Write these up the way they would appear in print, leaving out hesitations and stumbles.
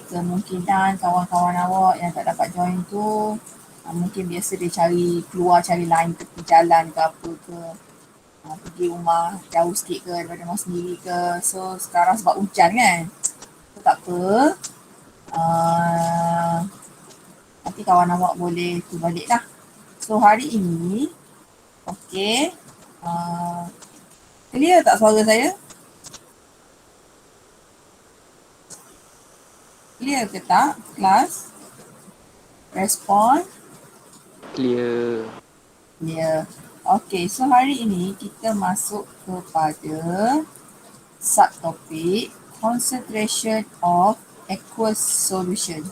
Kemungkinan kawan-kawan awak yang tak dapat join tu mungkin biasa dia cari line tepi jalan ke apa ke, pergi rumah jauh sikit ke daripada rumah sendiri ke. So sekarang sebab hujan kan, so tak apa, nanti kawan awak boleh tu balik lah. So hari ini, clear tak suara saya? Clear ke tak kelas? Respon? Clear. Ya. Okey, so hari ini kita masuk kepada subtopik concentration of aqueous solution.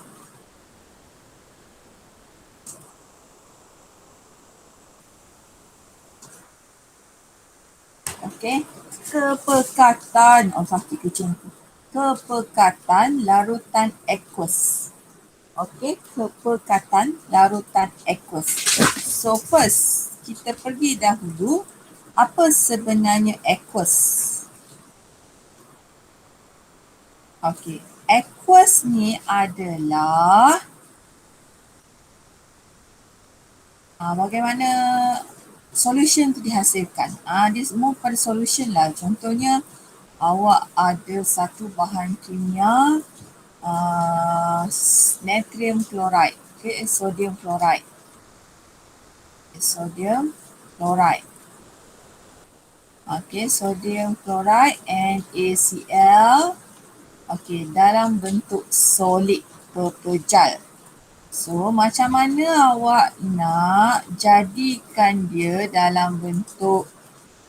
Okey, kepekatan, sakit kucing. Kepekatan larutan aqueous. Okey, kepekatan larutan aqueous. So first, kita pergi dahulu apa sebenarnya aqueous. Okey, aqueous ni adalah bagaimana solution tu dihasilkan. Dia semua pada solution lah. Contohnya, awak ada satu bahan kimia, natrium chloride, sodium chloride. Sodium chloride. Sodium chloride NaCl. Dalam bentuk solid pepejal. So, macam mana awak nak jadikan dia dalam bentuk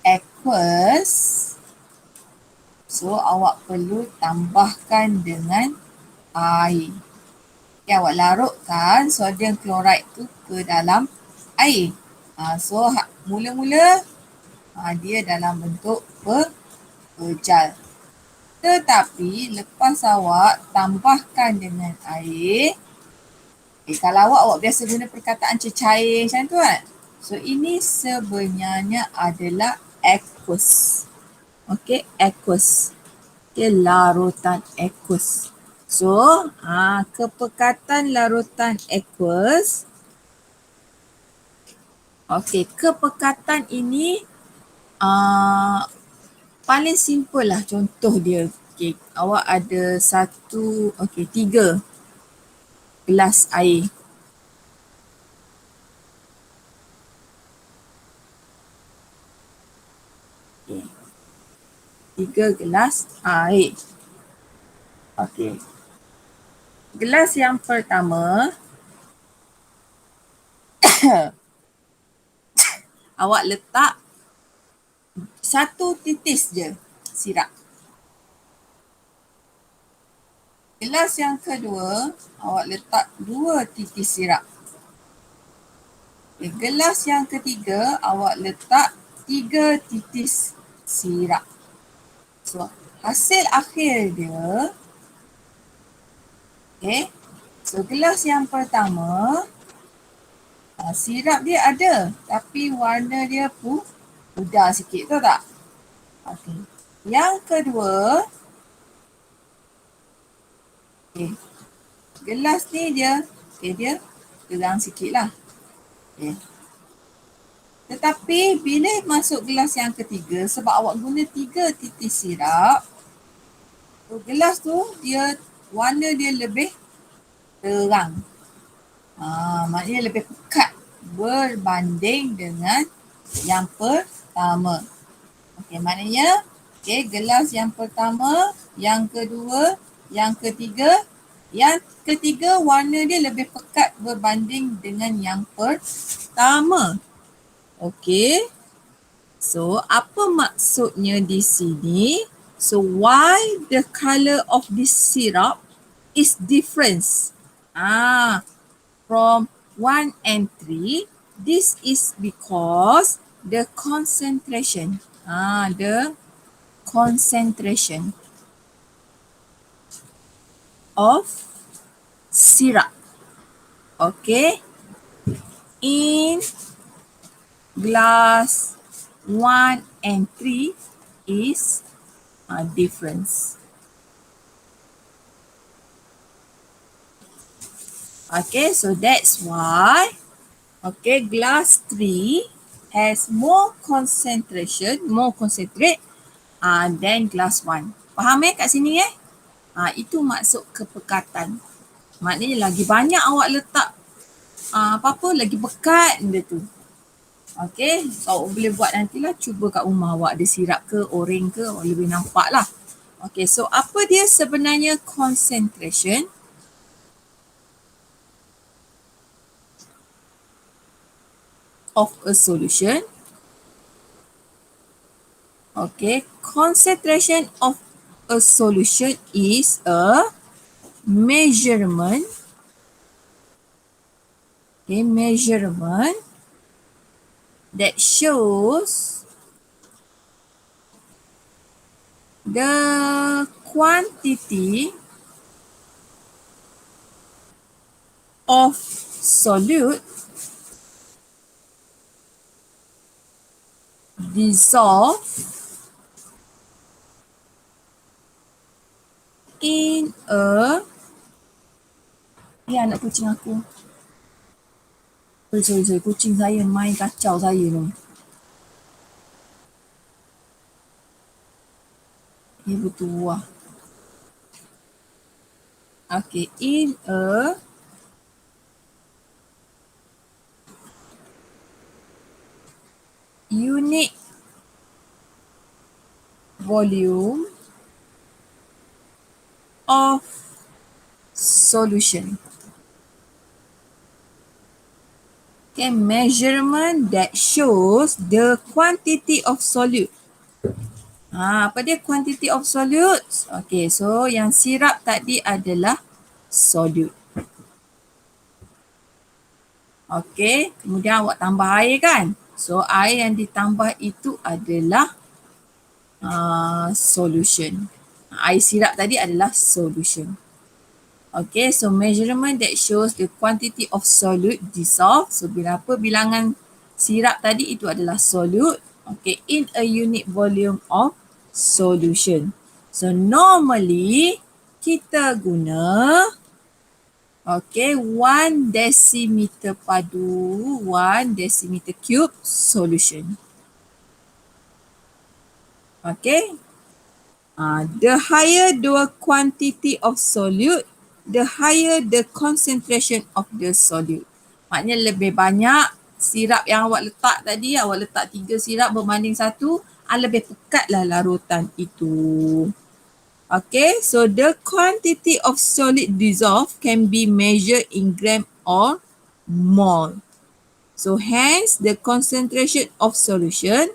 aqueous? So, awak perlu tambahkan dengan air. Awak larutkan sodium chloride tu ke dalam air. So, mula-mula dia dalam bentuk pepejal. Tetapi, lepas awak tambahkan dengan air, kalau awak biasa guna perkataan cecair macam tu kan. So, ini sebenarnya adalah aqueous. Aqueous. Larutan aqueous. So, kepekatan larutan aqueous. Kepekatan ini paling simple lah contoh dia. Awak ada 3 gelas air. 3 gelas air. Gelas yang pertama, awak letak 1 titis je sirap. Gelas yang kedua, awak letak 2 titis sirap. Gelas yang ketiga, awak letak 3 titis sirap. So, hasil akhir dia, so gelas yang pertama, sirap dia ada, tapi warna dia pudar sikit, tahu tak? Yang kedua, gelas ni dia terang sikit lah. Tetapi bila masuk gelas yang ketiga, sebab awak guna 3 titis sirap, gelas tu warna dia lebih terang. Maknanya lebih pekat berbanding dengan yang pertama. Maknanya gelas yang pertama, yang kedua, yang ketiga. Yang ketiga warna dia lebih pekat berbanding dengan yang pertama. So, apa maksudnya di sini? So, why the color of this syrup is different? From 1 and 3, this is because the concentration. The concentration of syrup. In glass 1 and 3 is difference. Okay, so that's why, okay, glass 3 has more concentration, more concentrate than glass 1. Faham kat sini itu maksud kepekatan. Maknanya lagi banyak awak letak apa-apa, lagi pekat benda tu. Okay, so awak boleh buat nantilah, cuba kat rumah awak ada sirap ke, oreng ke, awak lebih nampak lah. Okay, so apa dia sebenarnya concentration of a solution? Okay, concentration of a solution is a measurement, okay, measurement that shows the quantity of solute dissolved in a, anak kucing aku. Sorry, kucing saya main kacau saya tu. Dia bertuah. Okay, in a unique volume of solution. Okay, measurement that shows the quantity of solute. Apa dia quantity of solutes? Okay, so yang sirap tadi adalah solute. Okay, kemudian awak tambah air kan? So air yang ditambah itu adalah solution. Air sirap tadi adalah solution. Okay, so measurement that shows the quantity of solute dissolved. So berapa bilangan sirap tadi itu adalah solute. Okay, in a unit volume of solution. So normally kita guna, okay, 1 decimeter padu, 1 decimeter cube solution. Okay. The higher the quantity of solute, the higher the concentration of the solute. Maknanya lebih banyak sirap yang awak letak tadi, awak letak 3 sirap berbanding 1, lebih pekatlah larutan itu. Okay, so the quantity of solid dissolved can be measured in gram or mole. So hence the concentration of solution,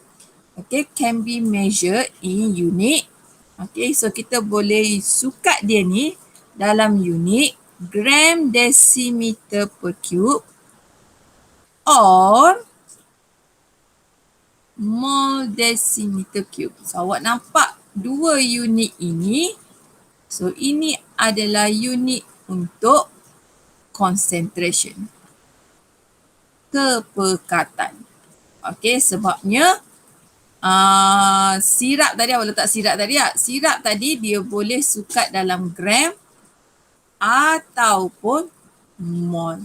okay, can be measured in unit. Okay, so kita boleh sukat dia ni dalam unit gram decimeter per cube or mole decimeter cube. So awak nampak dua unit ini. So ini adalah unit untuk concentration, kepekatan. Okay, sebabnya sirap tadi, awak letak sirap tadi tak? Sirap tadi dia boleh sukat dalam gram ataupun mol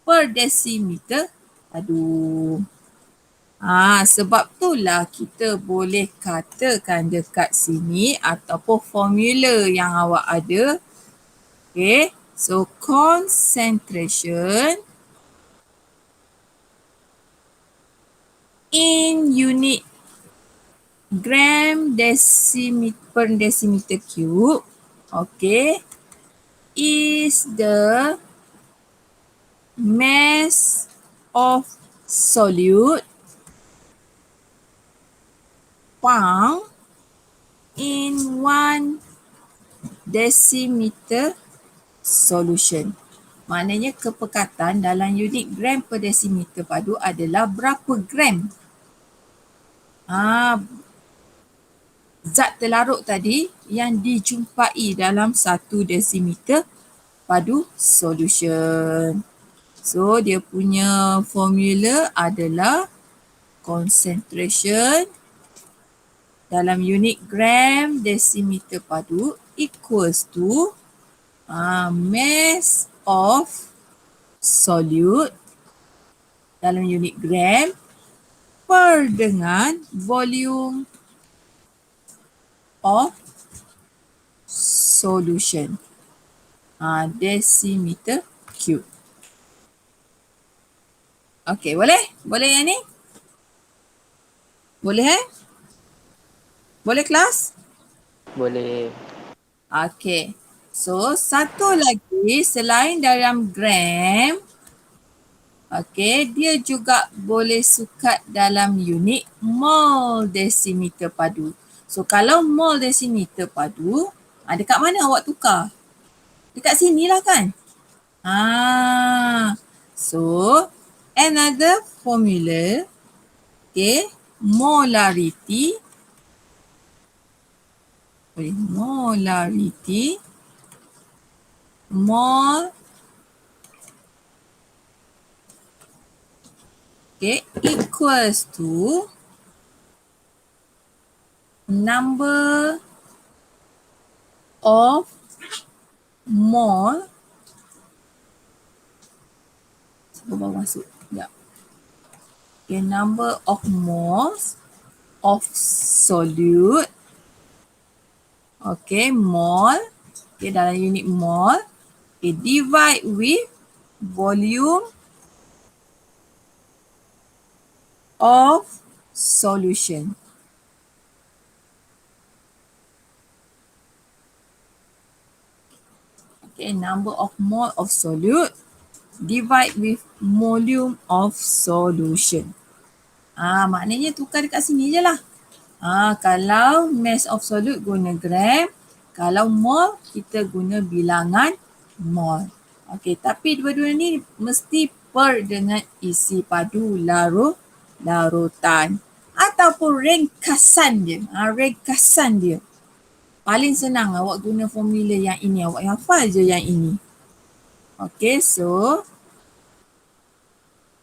per desimeter padu. Sebab itulah kita boleh katakan dekat sini ataupun formula yang awak ada. Okay, so concentration in unit gram per decimeter cube, okay, is the mass of solute found in 1 decimeter solution. Maknanya kepekatan dalam unit gram per decimeter padu adalah berapa gram zat terlarut tadi yang dijumpai dalam 1 decimeter padu solution. So dia punya formula adalah concentration dalam unit gram decimeter padu equals to mass of solute dalam unit gram per dengan volume of solution. Decimeter cube. Okey, boleh? Boleh yang ni? Boleh Boleh kelas? Boleh. Okey. So, satu lagi selain dalam gram, okey, dia juga boleh sukat dalam unit mol desimeter padu. So, kalau mol desimeter padu, dekat mana awak tukar? Dekat sini lah kan? So, another formula, okay, molarity, mol, okay, equals to number of mole. Siapa baru masuk? Sekejap. Okay, number of moles of solute. Okay, mole. Okay, dalam unit mole. Okay, divide with volume of solution. Okay, number of mole of solute divide with volume of solution. Maknanya tukar dekat sini je lah. Kalau mass of solute guna gram, kalau mole kita guna bilangan mole. Okey, tapi dua-dua ni mesti per dengan isi padu larutan ataupun ringkasan dia. Ringkasan dia. Paling senang awak guna formula yang ini, awak hafal je yang ini. Okay, so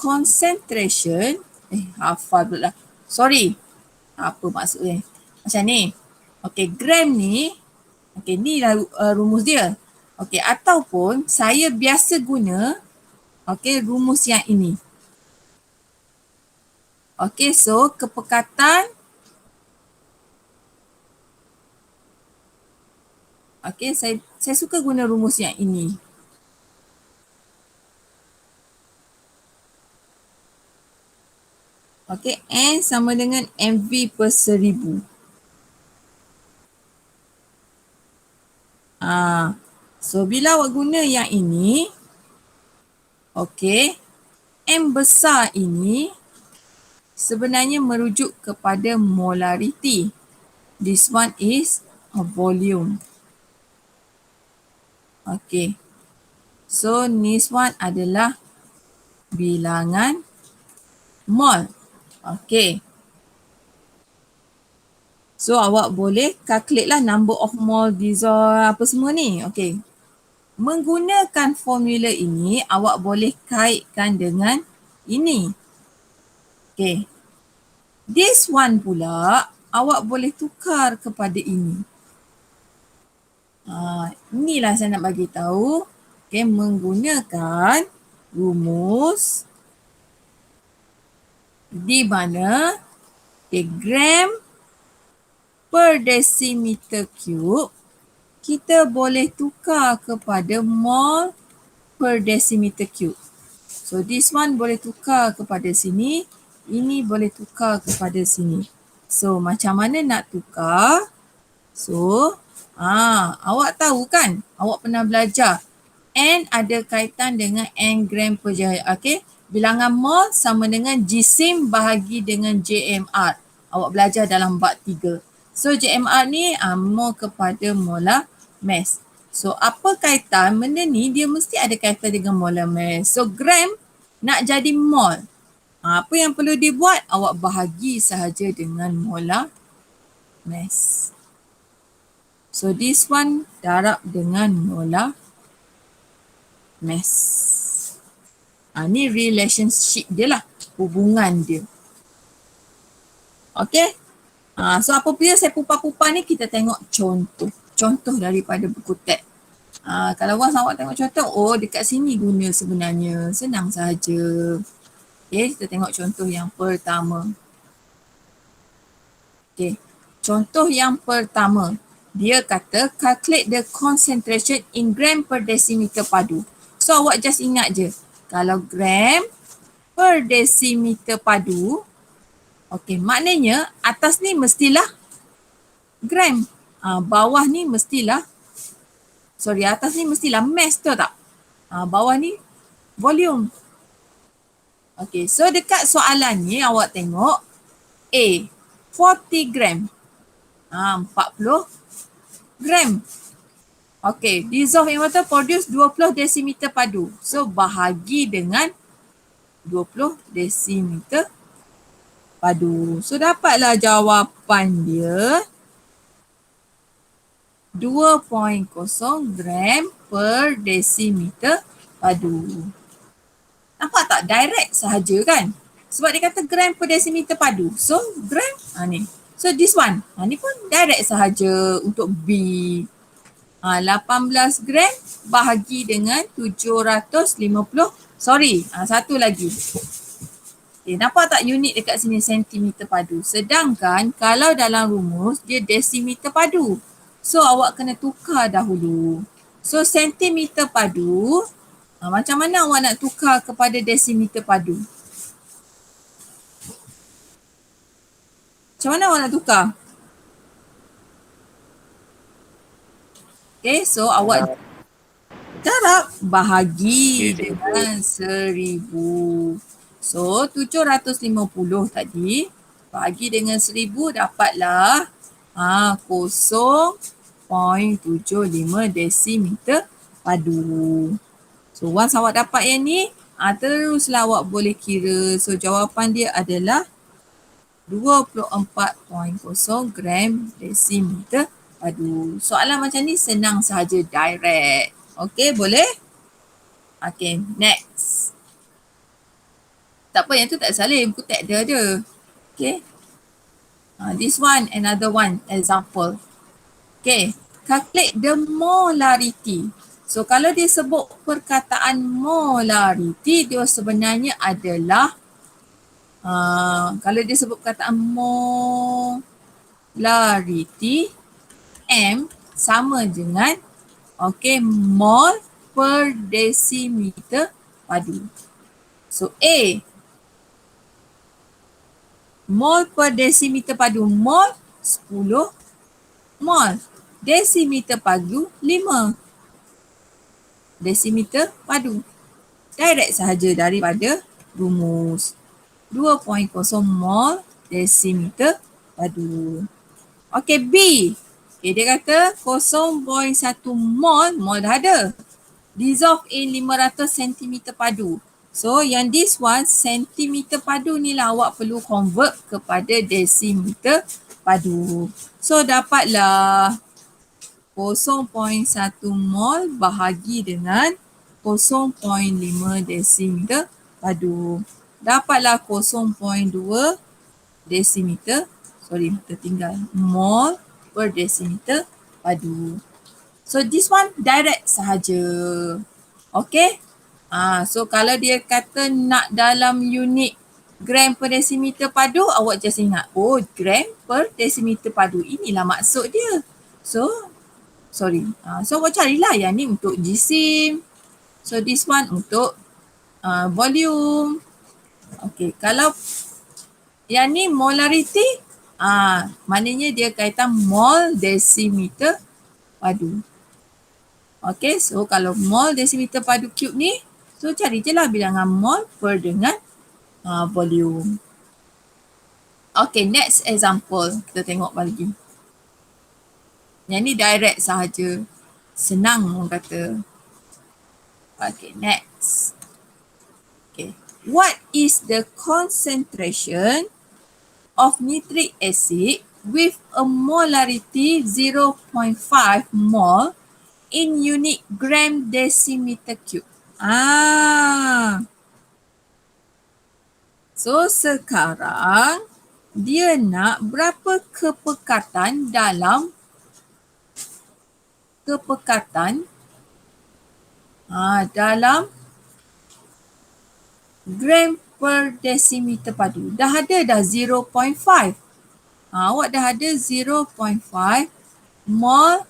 concentration, hafal pula. Sorry, apa maksudnya? Macam ni. Okay, gram ni, okay, ni lah rumus dia. Okay, ataupun saya biasa guna, okay, rumus yang ini. Okay, so kepekatan, okay, saya suka guna rumus yang ini. Okay, N sama dengan MV per 1000. So, bila awak guna yang ini, okay, M besar ini sebenarnya merujuk kepada molarity. This one is a volume. Okay. So, this one adalah bilangan mol. Okay. So, awak boleh calculate lah number of mole dissolve apa semua ni. Okay. Menggunakan formula ini, awak boleh kaitkan dengan ini. Okay. This one pula, awak boleh tukar kepada ini. Inilah saya nak bagi tahu. Okay, menggunakan rumus di mana gram per decimeter cube kita boleh tukar kepada mol per decimeter cube. So this one boleh tukar kepada sini, ini boleh tukar kepada sini. So macam mana nak tukar? So awak tahu kan? Awak pernah belajar N ada kaitan dengan N gram per jahit. Okay? Bilangan mol sama dengan jisim bahagi dengan JMR. Awak belajar dalam bab 3. So JMR ni mol kepada molar mass. So apa kaitan? Benda ni dia mesti ada kaitan dengan molar mass. So gram nak jadi mol. Apa yang perlu dibuat? Awak bahagi sahaja dengan molar mass. So this one darab dengan molar mass. Ni relationship dia lah. Hubungan dia. Okay. So apabila saya pupa-pupa ni kita tengok contoh. Contoh daripada buku teks. Kalau once awak tengok contoh, oh dekat sini guna sebenarnya. Senang sahaja. Okay, kita tengok contoh yang pertama. Okay, contoh yang pertama. Dia kata calculate the concentration in gram per decimeter padu. So awak just ingat je. Kalau gram per decimeter padu, okay, maknanya atas ni mestilah gram. Bawah ni mestilah, atas ni mestilah mass, tahu tak? Bawah ni volume. Okay, so dekat soalan ni awak tengok A, 40 gram. 40 gram. Okay, dissolve in water produce 20 desimeter padu. So, bahagi dengan 20 desimeter padu. So, dapatlah jawapan dia 2.0 gram per desimeter padu. Nampak tak? Direct sahaja kan? Sebab dia kata gram per desimeter padu. So, gram, ni. So, this one. Ni pun direct sahaja untuk B. 18 gram bahagi dengan 750. Satu lagi. Okay, nampak tak unit dekat sini sentimeter padu? Sedangkan kalau dalam rumus, dia desimeter padu. So, awak kena tukar dahulu. So, sentimeter padu, macam mana awak nak tukar kepada desimeter padu? Macam mana awak nak tukar? Okay, so awak darab bahagi dengan 1000. So, 750 tadi bahagi dengan 1000 dapatlah 0.75 desimeter padu. So, once awak dapat yang ni, teruslah awak boleh kira. So, jawapan dia adalah 24.0 gram desimeter padu. Soalan macam ni senang sahaja, direct. Okay, boleh? Okay, next. Tak apa, yang tu tak salin. Aku tak ada je. Okay. This one, another one, example. Okay, calculate the molarity. So, kalau dia sebut perkataan molarity, dia sebenarnya adalah kalau dia sebut perkataan molarity, M sama dengan mol per desimeter padu. So, A, mol per desimeter padu, mol 10 mol. Desimeter padu 5 desimeter padu. Direct sahaja daripada rumus. 2.0 mol desimeter padu. Okay, B. Okay, dia kata 0.1 mol dah ada. Dissolve in 500 cm padu. So, yang this one, sentimeter padu ni lah awak perlu convert kepada desimeter padu. So, dapatlah 0.1 mol bahagi dengan 0.5 desimeter padu. Dapatlah 0.2 desimeter, tertinggal, mol per desimeter padu. So, this one direct sahaja. Okay? So, kalau dia kata nak dalam unit gram per desimeter padu, awak just ingat, gram per desimeter padu. Inilah maksud dia. So, awak carilah yang ni untuk jisim. So, this one untuk volume. Okay, kalau yang ni molarity, maknanya dia kaitan mol desimeter padu. Okay, so kalau mol desimeter padu cube ni, so cari je lah bilangan mol per dengan volume. Okay, next example. Kita tengok lagi. Yang ni direct sahaja. Senang orang kata. Okay, next. Okay. What is the concentration of nitric acid with a molarity 0.5 mol in unit gram decimeter cube? So, sekarang dia nak berapa kepekatan dalam Dalam gram per desimeter padu. Dah ada dah 0.5. Awak dah ada 0.5 mol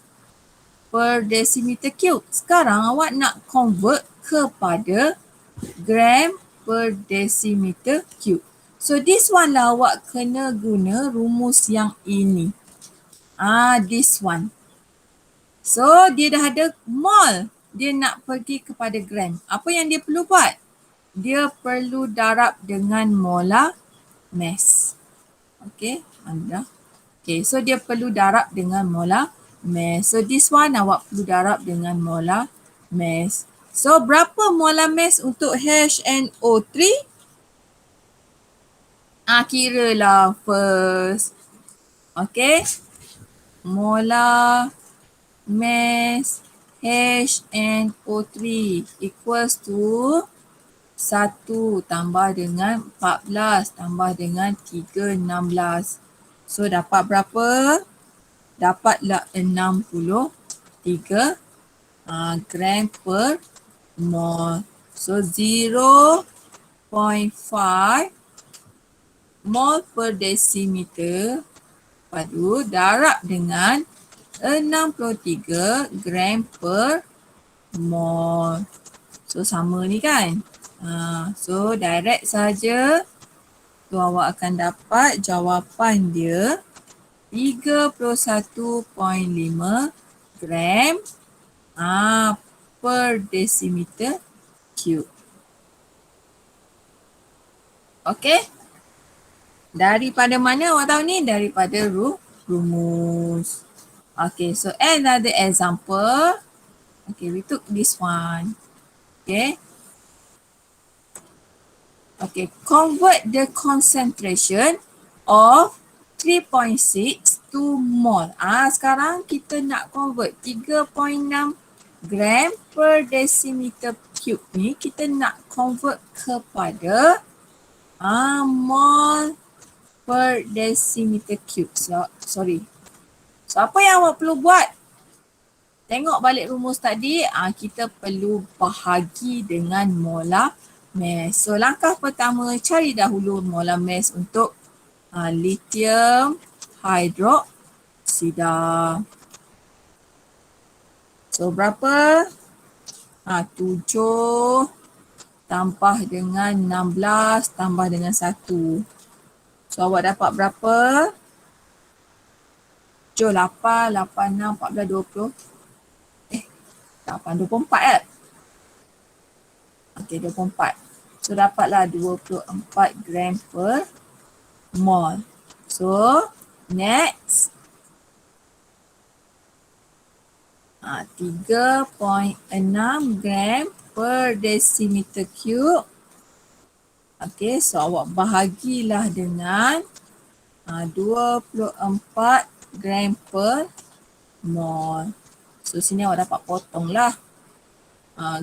per decimeter cube. Sekarang awak nak convert kepada gram per decimeter cube. So this one lah awak kena guna rumus yang ini. This one. So dia dah ada mol. Dia nak pergi kepada gram. Apa yang dia perlu buat? Dia perlu darab dengan molar mass. Okay, anda. Okay, so dia perlu darab dengan molar mass. So this one awak perlu darab dengan molar mass. So berapa molar mass untuk HNO3? Kira lah first. Okay. Molar mass HNO3 equals to 1 tambah dengan 14 tambah dengan 316. So dapat berapa? Dapatlah 63 gram per mol. So 0.5 mol per decimeter padu darab dengan 63 gram per mol. So sama ni kan? So direct saja. So awak akan dapat jawapan dia 31.5 gram per decimeter cube. Okay. Daripada mana awak tahu ni? Daripada rumus. Okay, so another example. Okay, we took this one. Okay. Okay, convert the concentration of 3.6 to mol. Sekarang kita nak convert 3.6 gram per decimeter cube ni, kita nak convert kepada mol per decimeter cube. So apa yang awak perlu buat? Tengok balik rumus tadi, kita perlu bahagi dengan molar mass. So langkah pertama, cari dahulu molar mass untuk lithium hydroxida. So berapa? 7 tambah dengan 16 tambah dengan 1. So awak dapat berapa? 7, 8, 6, 14, 20. 8, 24 kan? Okay, 24. So dapatlah 24 gram per mol. So next. 3.6 gram per decimeter cube. Okay, so awak bahagilah dengan 24 gram per mol. So sini awak dapat potonglah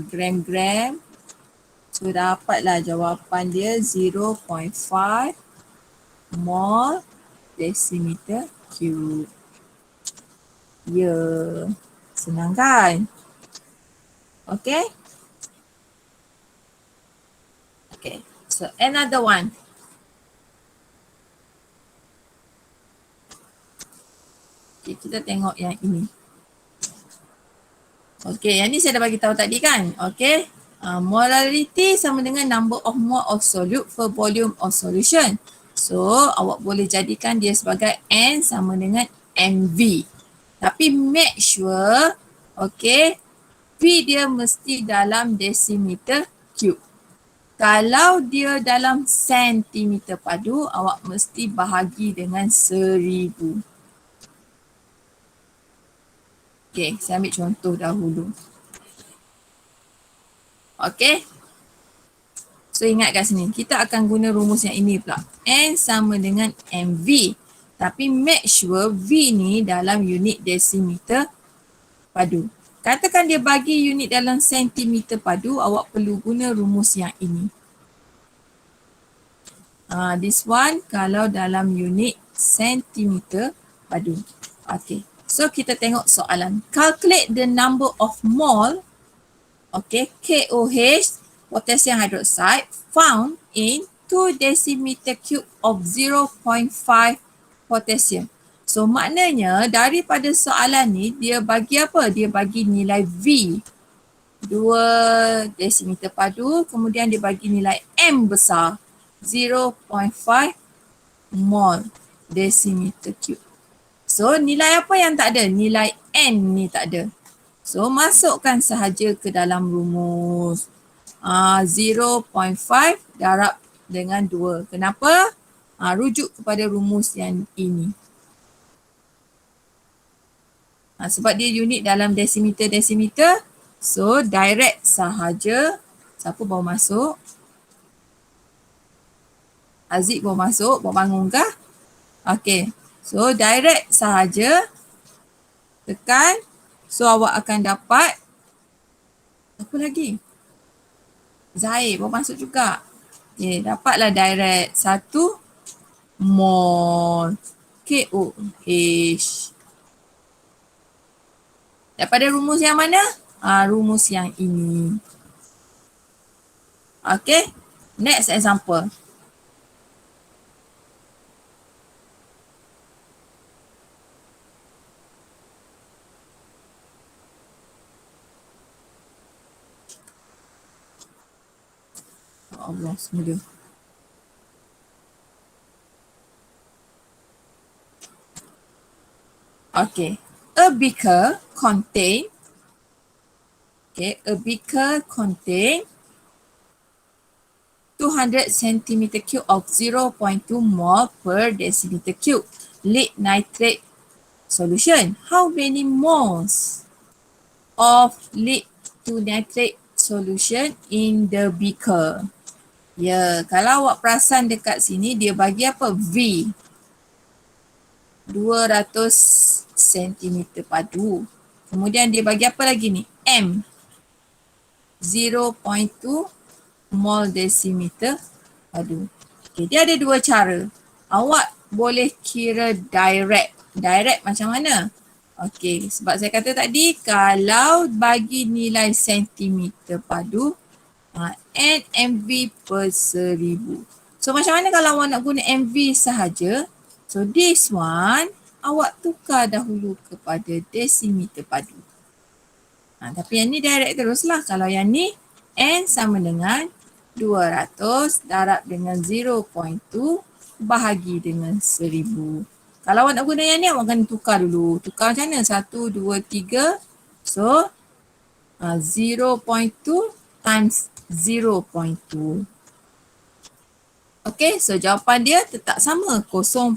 gram-gram. So dapatlah jawapan dia 0.5 mol decimeter cube. Senang kan? Okay. Okay, so another one. Okay, kita tengok yang ini. Okay, yang ni saya dah bagi tahu tadi kan? Okay. Molarity sama dengan number of mole of solute per volume of solution. So, awak boleh jadikan dia sebagai N sama dengan MV. Tapi make sure, okay, V dia mesti dalam decimeter cube. Kalau dia dalam sentimeter padu, awak mesti bahagi dengan 1000. Okay, saya ambil contoh dahulu. Okay. So ingat kat sini, kita akan guna rumus yang ini pula. N sama dengan MV. Tapi make sure V ni dalam unit decimeter padu. Katakan dia bagi unit dalam sentimeter padu, awak perlu guna rumus yang ini. This one kalau dalam unit sentimeter padu. Okay. So kita tengok soalan. Calculate the number of mole. Okay, KOH, potassium hydroxide, found in 2 decimeter cube of 0.5 potassium. So maknanya daripada soalan ni dia bagi apa? Dia bagi nilai V. 2 desimeter padu, kemudian dia bagi nilai M besar. 0.5 mol decimeter cube. So nilai apa yang tak ada? Nilai N ni tak ada. So masukkan sahaja ke dalam rumus. 0.5 darab dengan 2. Kenapa? Rujuk kepada rumus yang ini. Sebab dia unit dalam desimeter. So direct sahaja. Siapa baru masuk? Aziz baru masuk. Baru bangun kah? Okay. So direct sahaja. Tekan. So awak akan dapat. Apa lagi? Zahid baru masuk juga. Okay, dapatlah direct 1 mol KOH. Daripada rumus yang mana? Rumus yang ini. Okay, next example. Allah semula. Okay, a beaker contain 200 centimeter cube of 0.2 mol per decimeter cube lead nitrate solution. How many moles of lead to nitrate solution in the beaker? Ya, kalau awak perasan dekat sini dia bagi apa? V. 200 cm padu. Kemudian dia bagi apa lagi ni? M. 0.2 mol decimeter padu. Okay, dia ada dua cara. Awak boleh kira direct. Direct macam mana? Okay, sebab saya kata tadi kalau bagi nilai sentimeter padu, NMV per 1000. So macam mana kalau awak nak guna MV sahaja? So this one, awak tukar dahulu kepada desimeter padu. Tapi yang ni direct teruslah. Kalau yang ni, N sama dengan 200 darab dengan 0.2 bahagi dengan 1000. Kalau awak nak guna yang ni, awak kena tukar dulu. Tukar macam mana? 1, 2, 3. So, 0.2 times 0.2. Okay, so jawapan dia tetap sama. 0.04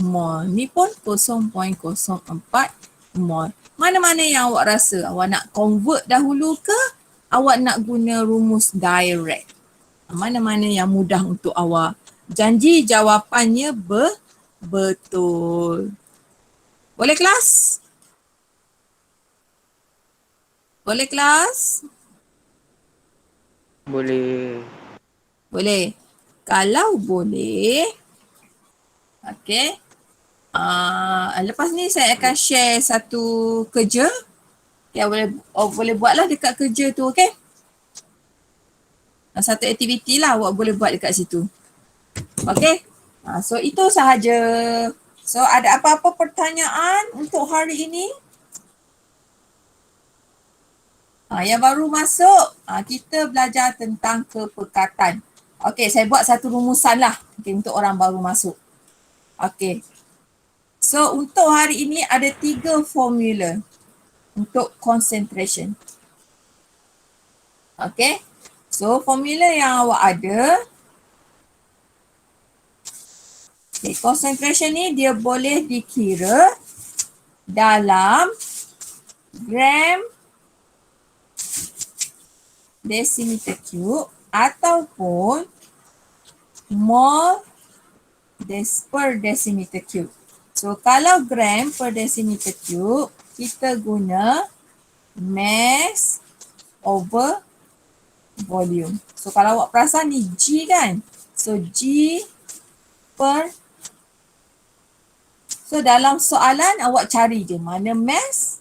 mol. Ni pun 0.04 mol. Mana-mana yang awak rasa? Awak nak convert dahulu ke? Awak nak guna rumus direct? Mana-mana yang mudah untuk awak? Janji jawapannya betul. Boleh kelas? Boleh kelas? Boleh. Boleh. Kalau boleh, okay. Lepas ni saya akan share satu kerja. Ya, boleh buatlah dekat kerja tu, okay. Satu aktiviti lah awak boleh buat dekat situ. Okay. So itu sahaja. So ada apa-apa pertanyaan untuk hari ini? Yang baru masuk, kita belajar tentang kepekatan. Okey, saya buat satu rumusan lah untuk orang baru masuk. Okey. So, untuk hari ini ada 3 formula untuk concentration. Okey. So, formula yang awak ada. Okay, concentration ni dia boleh dikira dalam gram decimeter cube ataupun mol per decimeter cube. So kalau gram per decimeter cube, kita guna mass over volume. So kalau awak perasan ni G kan? So G per. So dalam soalan awak cari je mana mass,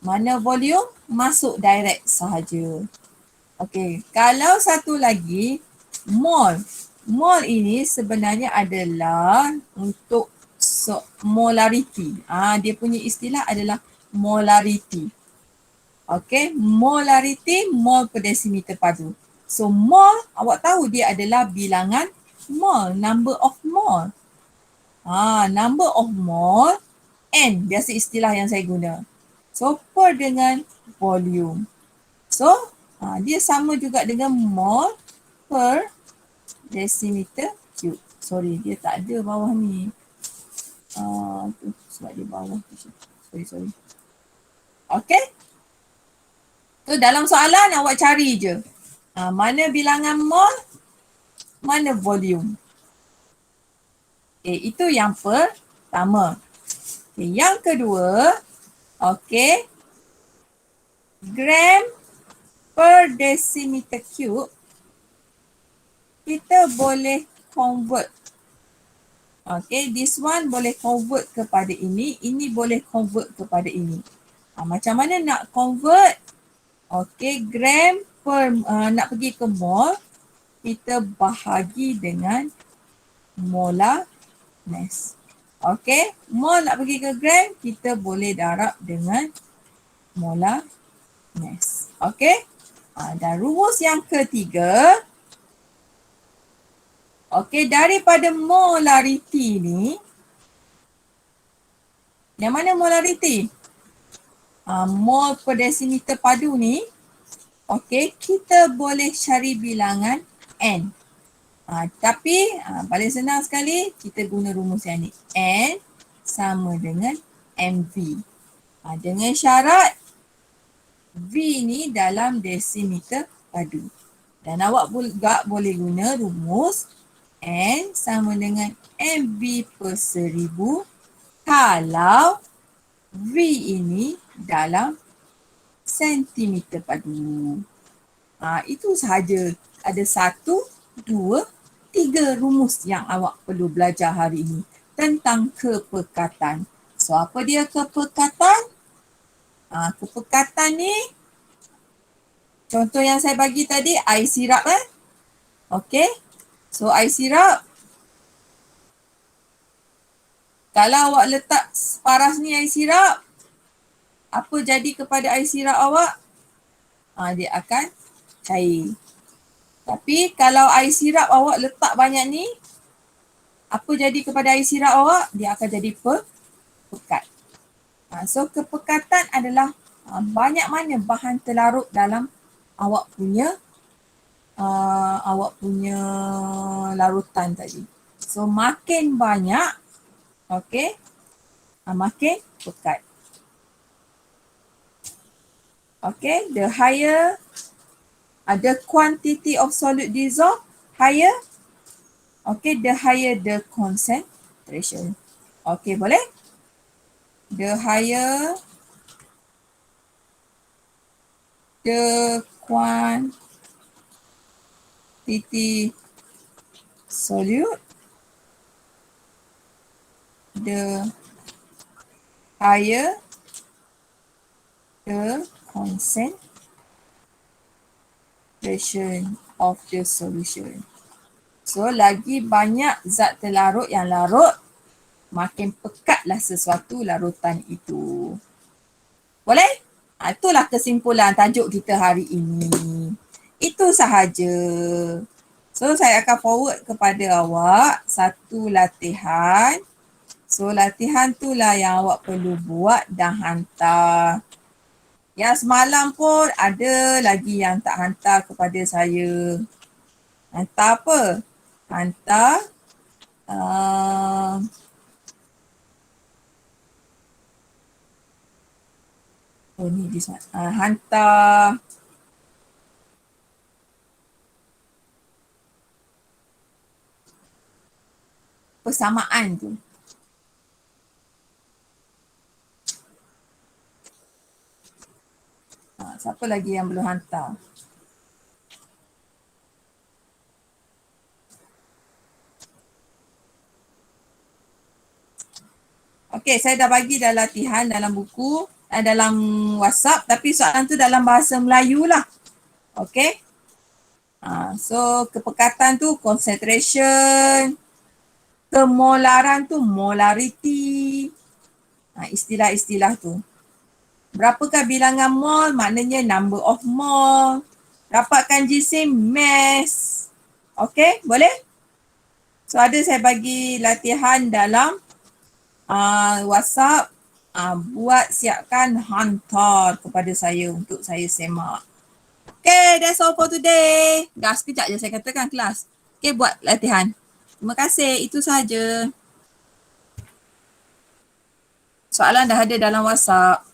Mana volume? Masuk direct sahaja. Okey, kalau satu lagi mol. Mol ini sebenarnya adalah untuk molarity. Dia punya istilah adalah molarity. Okey, molarity mol per desimeter padu. So mol, awak tahu dia adalah bilangan mol, number of mol. Number of mol N, biasa istilah yang saya guna. So per dengan volume. So dia sama juga dengan mol per desimeter cube. Sorry, dia tak ada bawah ni. Sebab dia bawah tu. Sorry. Okay. So dalam soalan awak cari je. Mana bilangan mol, mana volume. Okay, itu yang pertama. Okay, yang kedua, okay, gram per decimeter cube, kita boleh convert. Okay, this one boleh convert kepada ini boleh convert kepada ini. Macam mana nak convert? Okay, gram per, nak pergi ke mol, kita bahagi dengan molar mass. Okay, mol nak pergi ke gram, kita boleh darab dengan molar mass. Okay, dan rumus yang ketiga, okay, daripada molarity ni, yang mana molarity? Mol per desimeter padu ni, okay, kita boleh cari bilangan N. Tapi paling senang sekali kita guna rumus yang ni. N sama dengan MV. Dengan syarat V ni dalam desimeter padu. Dan awak juga boleh guna rumus N sama dengan MV per 1000 kalau V ini dalam sentimeter padu. Itu sahaja. Ada 1, 2, 3 rumus yang awak perlu belajar hari ini tentang kepekatan. So apa dia kepekatan? Kepekatan ni, contoh yang saya bagi tadi, air sirap. Okay. So air sirap, kalau awak letak paras ni air sirap, apa jadi kepada air sirap awak? Dia akan cair. Tapi kalau air sirap awak letak banyak ni, apa jadi kepada air sirap awak? Dia akan jadi pekat. So kepekatan adalah banyak mana bahan terlarut dalam awak punya larutan tadi. So makin banyak, okay, makin pekat. Okay, the higher the quantity of solid dissolved, higher. Okay, the higher the concentration. Okay, boleh? The higher the quantity solute, the higher the concentration of the solution. So, lagi banyak zat terlarut yang larut, makin pekatlah sesuatu larutan itu. Boleh? Itulah kesimpulan tajuk kita hari ini. Itu sahaja. So, saya akan forward kepada awak satu latihan. So, latihan itulah yang awak perlu buat dan hantar. Yang semalam pun ada lagi yang tak hantar kepada saya. Hantar apa? Hantar ni this one. Hantar persamaan tu. Siapa lagi yang belum hantar? Okey, saya dah bagi dah latihan dalam buku. dalam WhatsApp, tapi soalan tu dalam bahasa Melayu lah. Okay. So kepekatan tu concentration, kemolaran tu molarity. Istilah-istilah tu. Berapakah bilangan mol? Maknanya number of mol. Dapatkan jisim mass. Okay, boleh? So ada saya bagi latihan dalam WhatsApp. Buat siapkan hantar kepada saya untuk saya semak. Okay, that's all for today. Dah sekejap je saya katakan kelas. Okay, buat latihan. Terima kasih, itu sahaja. Soalan dah ada dalam WhatsApp.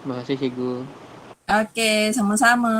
Terima kasih cikgu. Okay, sama-sama.